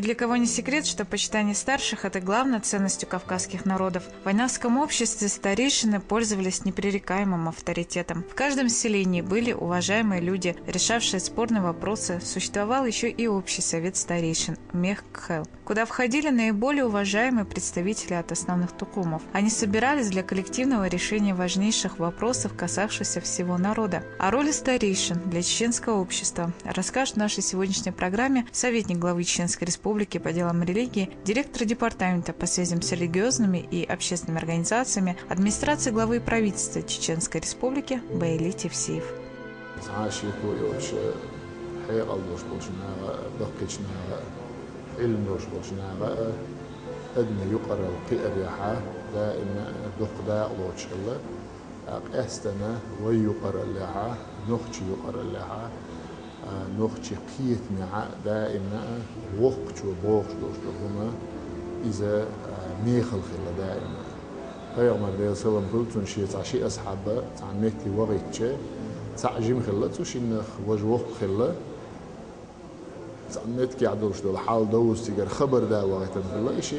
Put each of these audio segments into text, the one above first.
для кого не секрет, что почитание старших – это главной ценностью кавказских народов. В вайнавском обществе старейшины пользовались непререкаемым авторитетом. В каждом селении были уважаемые люди, решавшие спорные вопросы. Существовал еще и общий совет старейшин – Мехкхел, куда входили наиболее уважаемые представители от основных тукумов. Они собирались для коллективного решения важнейших вопросов, касавшихся всего народа. О роли старейшин для чеченского общества расскажет в нашей сегодняшней программе советник главы Чеченской Республики по делам религии, директор департамента по связям с религиозными и общественными организациями администрации главы правительства Чеченской Республики Бейли Тевсиев. أستنا ويقر لها نخشي يقر لها نخشي قيت مع دائما وقت وبوخ دوشتهما إذا ميخل خلا دائما فيوم اللي سلم قلت شيء تعشي أصحابه تعميتي وغيتش تعجيم خلا تشين وجوه خلا تعميتك عدوش دول حال دوس تجر خبر دا وغيتن خلا إشي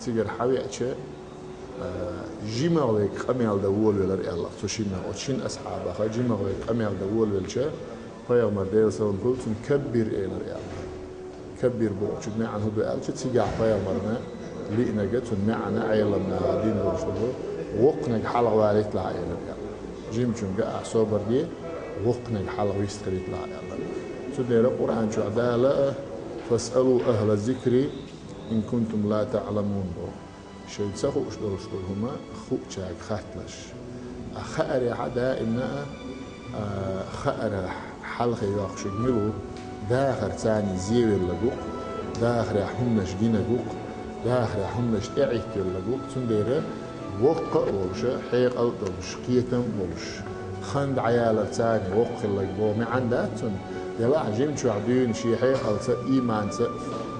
تجر حبيتش جيماويك قميل دول ولا الله تشينا وتشين أصحابه جيماويك قميل دول ولا فيوم اللي سلم قلت نكبر إلى الله كبر بوش معنا هو قال تيجي فيوم مرنا لقنا جت معنا عيلنا غادين ورشده وقنا حلقة وعليت لا عيلنا جيم شون جاء صوبر دي وقنا حلقة ويستريت لا عيلنا سدير القرآن شو عدالة فاسألوا أهل الذكر إن كنتم لا تعلمون شيء تسخو اشدر هما خو شاك خاتلش خأر عدا إن خأر حلقة ياخش ملو داخل ثاني زيوي لجوق داخل حمنش دينا جوق داخل حمنش إعيك لجوق سنديرة وق ولش حيق ولش قيتم ولش خند عيال ثاني وق لجبو ما عندها سن يلا عجيم شو عدين شي حيق ألس إيمان س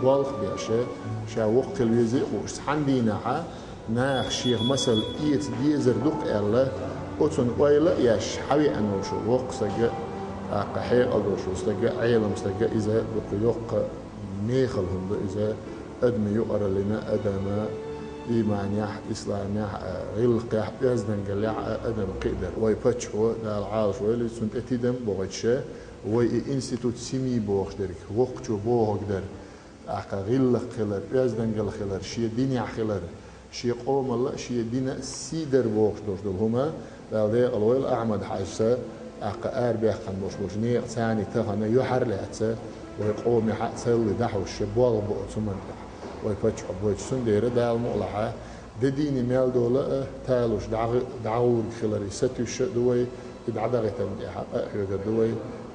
والخ بيشه شا وق الوزي وش عندنا ح ناخ شيخ مثل إيت ديزر دوق إلا أتون ويلا يش حوي أنو شو وق سجى حيق أدور شو سجى عيلم سجى إذا بقيوق ميخلهم إذا أدم يقرأ لنا أدم إيمان يح إسلام يح غلق يح يزدن قلع أدم قدر ويفتشوا ده العالش ويلي سنت أتيدم بوغتشة وي إنستيتوت سيمي بوغش درك وقتشو بوغ در أحق غلق خلر يزدن قل خلر شيء ديني خلر شيء قوم الله شيء دين سيدر بوغش دوش هما ده الويل أحمد حاجة أحق أربع خن بوش نيق ثاني تهنا يحر لعتة ويقوم يحق سيل دحو الشبوغ بوغتسمن ويفتح بوش سندير ده المقلعة ده ديني مال دولة تالوش دعور خلري ستوش دوي يدعدغت من يحقق دوي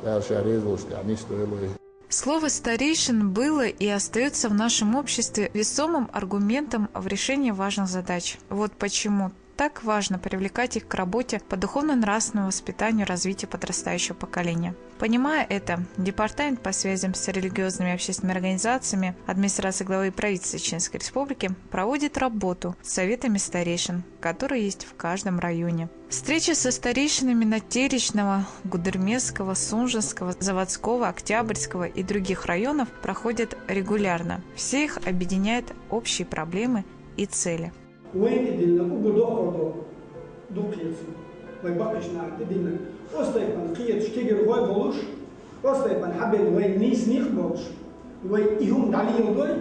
ده شاريز وش تعنيش دوي. Слово старейшин было и остается в нашем обществе весомым аргументом в решении важных задач. Вот почему так важно привлекать их к работе по духовно-нравственному воспитанию и развитию подрастающего поколения. Понимая это, Департамент по связям с религиозными и общественными организациями администрации главы правительства Чеченской Республики проводит работу с советами старейшин, которые есть в каждом районе. Встречи со старейшинами Натеречного, Гудермесского, Сунжинского, Заводского, Октябрьского и других районов проходят регулярно. Все их объединяют общие проблемы и цели. وين دينا وبدوخ دوكيتس ويبقشنا دينا وستيبان قيت شتيجر هو بولش وستيبان حبل وين نيس نيخ بولش وين يهم عليه دوي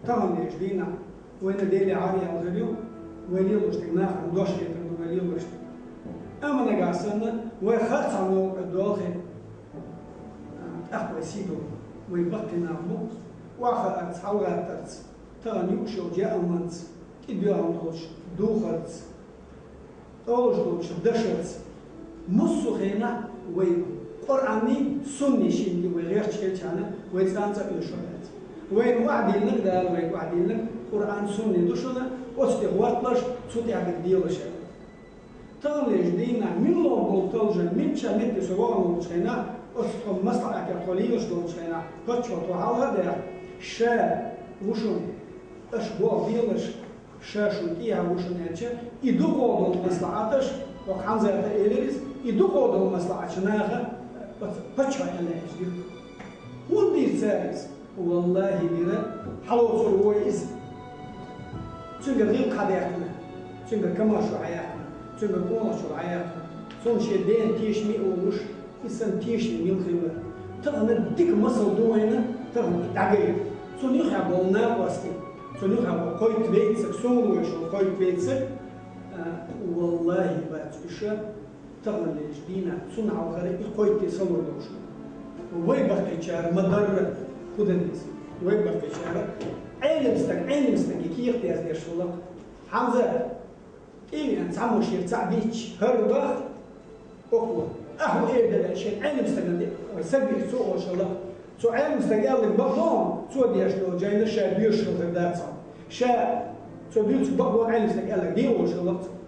تمام ليش دينا وين ديلي عارية الغليو وين يلوش تناخ ودوش يتردو وين يلوش أما نقاسنا وين خاص عنو الدوخي أخوة سيدو وين بقنا مو وآخر أرتس حوغات أرتس ترى نيوشو جاء منز إبيان دوش دوخرز أولش دوش دشرز نصو خينا وين قرآني سني شيني وغير شيء كان ويتانسا يشرت وين وعدين لك دال وين وعدين لك قرآن سني دوشنا واستغواتلش صوتي عبد ديالش تغليش دينا من لو بولتلجن من شامت سوون وشينا أستقم مصلحة كقوليش دوش خينا كتشو توحال هذا شا وشون أش بو ديالش شاشون إيها وشناتش يدو قودو مصلحتش وقحان زيادة إيليريز يدو قودو مصلحتش ناخا بتشوى إليش هون دير ساريس والله بيرا حلو صور إز تنقل غير حياتنا تنقل كما شو حياتنا تنقل قونا شو حياتنا صون شيء دين تيش مي ومش إنسان تيش مي الخير تغنى ديك مصر دوينا تغنى تعجب صون يخرب والنا واسكي صون يخرب قوي تبيتسك صون وشو قوي تبيتسك والله بات إشة تغنى لجدينا صون عوضي قوي تصور دوش ويبقى تشار مدر كودنيس ويبقى تشار علم مستك كي يختار دير شغلك حمزة إيه أنت عمو شير تعبيش هربخ أقوى أهو إيه ده شيء علم مستك سبي سوق شغلك سو علم مستك يلا بقوم سو دير شغل جاينا شا بيشغل غير شا سو بيوت بقوم علم مستك يلا دير شغلك.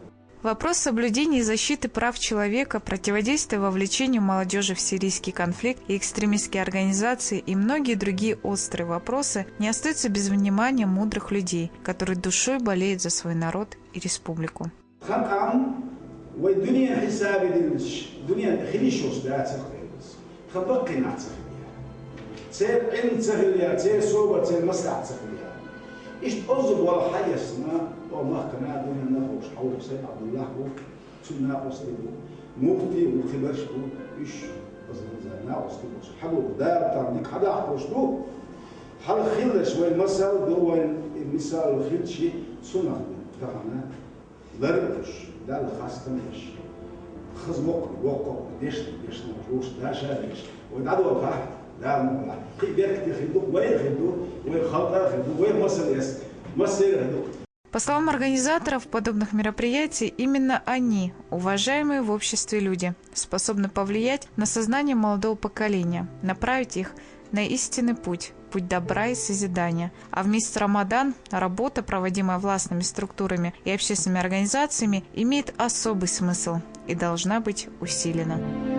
Вопрос соблюдения и защиты прав человека, противодействия вовлечению молодежи в сирийский конфликт и экстремистские организации и многие другие острые вопросы не остаются без внимания мудрых людей, которые душой болеют за свой народ и республику. إيش أوزب ولا حاجة اسمها والله كنا دون نخوش حول حسين عبد الله هو سنة أصلي مفتي وخبرش هو إيش أصلنا أصلي حلو دار تانيك حدا حوشتو حل خيل شوي مثل دو المثال الخيل شيء سنة تاعنا ضربش ده الخاص تمش خزمق وقع ديش نروش ده شادش ودعوا فاح да, по словам организаторов подобных мероприятий, именно они, уважаемые в обществе люди, способны повлиять на сознание молодого поколения, направить их на истинный путь добра и созидания. А в месяц Рамадан работа, проводимая властными структурами и общественными организациями, имеет особый смысл и должна быть усилена.